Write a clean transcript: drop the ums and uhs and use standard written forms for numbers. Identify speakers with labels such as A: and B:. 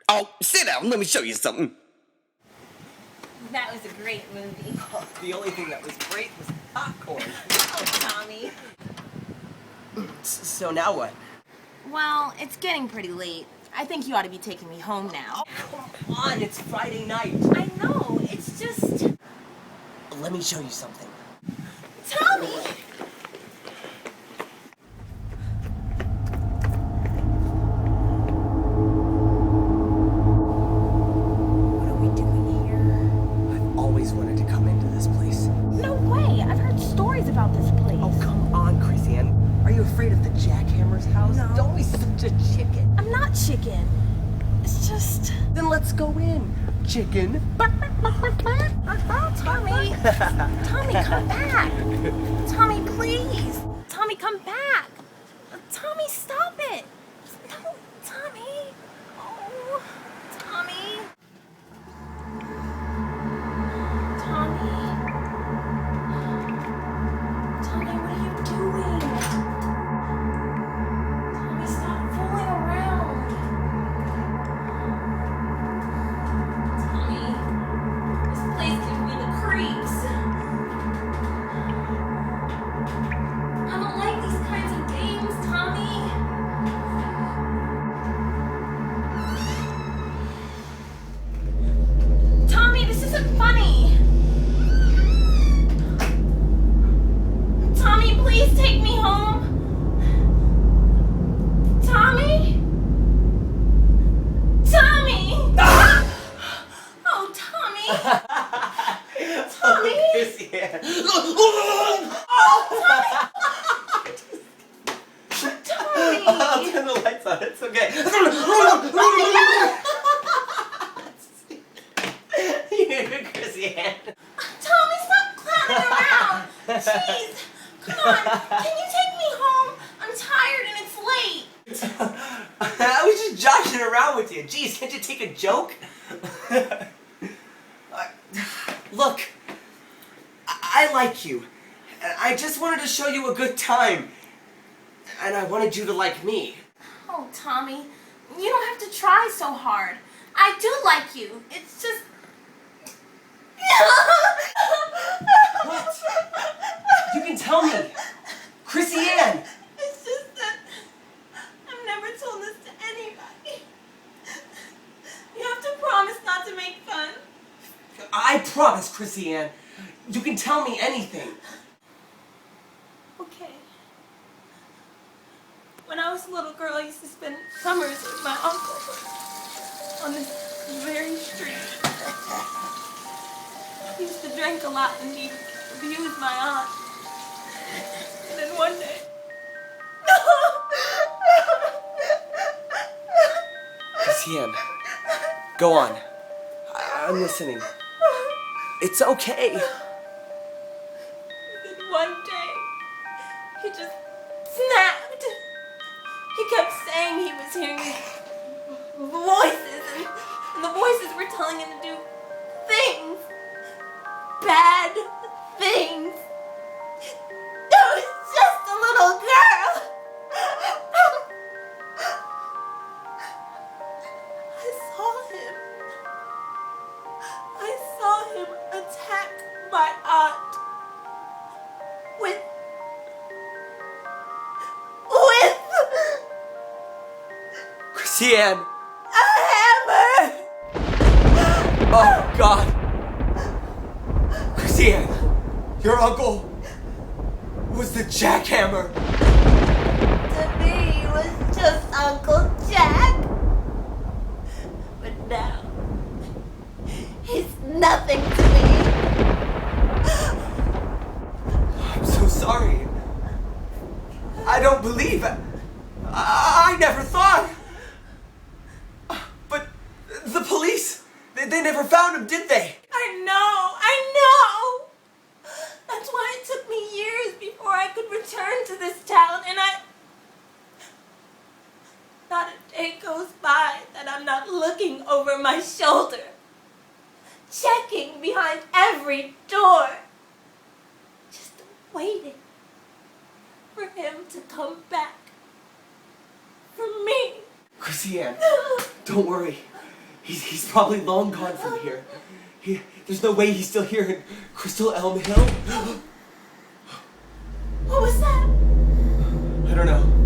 A: Oh, sit down. Let me show you something.
B: That was a great movie.
C: The only thing that was great was popcorn.
B: Oh, Tommy.
C: So now what?
B: Well, it's getting pretty late. I think you ought to be taking me home now.
C: Oh, come on, it's Friday night.
B: I know, it's just...
C: Let me show you something.
B: Tommy! What are we doing here?
C: I've always wanted to come into this place.
B: No way! I've heard stories about this place.
C: Oh, come on, Chrissy Ann. Are you afraid of the Jackhammer's house?
B: No.
C: Don't be such a chicken.
B: I'm not chicken. It's just...
C: Then let's go in. Chicken.
B: Tommy! Tommy, come back! Tommy, please! Tommy, come back! Tommy, stop it! No, Tommy! Oh, Tommy! Tommy? Tommy, what are you doing? Tommy, stop fooling around! Tommy, this place gives me the creeps. I don't like these kinds of games, Tommy. Tommy, this isn't funny. Tommy, please take me home. Tommy? Tommy! Oh, Tommy! Tommy!
C: Chrissy Ann.
B: Tommy!
C: I'll turn the lights on. It's okay. Chrissy Ann.
B: Tommy, stop clowning around! Jeez! Come on, can you take me home? I'm tired and it's late.
C: I was just joshing around with you. Jeez, can't you take a joke? Look, I like you. I just wanted to show you a good time. And I wanted you to like me.
B: Oh, Tommy, you don't have to try so hard. I do like you. It's just...
C: What? You can tell me. Chrissy Ann.
B: It's just that I've never told this to anybody. You have to promise not to make fun.
C: I promise, Chrissy Ann. You can tell me anything.
B: Okay. When I was a little girl, I used to spend summers with my uncle on this very street. He used to drink a lot and he'd abuse my aunt. And then one day...
C: Chrissy Ann, go on. I'm listening. It's okay.
B: Then one day, he just snapped. He kept saying he was hearing voices, and the voices were telling him to do things. Bad things. I was just a little girl. I saw him attack my aunt with
C: Chrissy Ann.
B: a hammer.
C: Oh, God. Chrissy Ann, your uncle was the Jackhammer.
B: To me, he was just Uncle Jack. But now, he's nothing to me.
C: I'm so sorry. I don't believe it. I never thought. But the police, they never found him, did they?
B: I know. That's why it took me years before I could return to this town, and not a day goes by that I'm not looking over my shoulder, checking behind every door, just waiting for him to come back for me.
C: Chrissy Ann, don't worry. He's probably long gone from here. There's no way he's still here in Crystal Elm Hill.
B: What was that?
C: I don't know.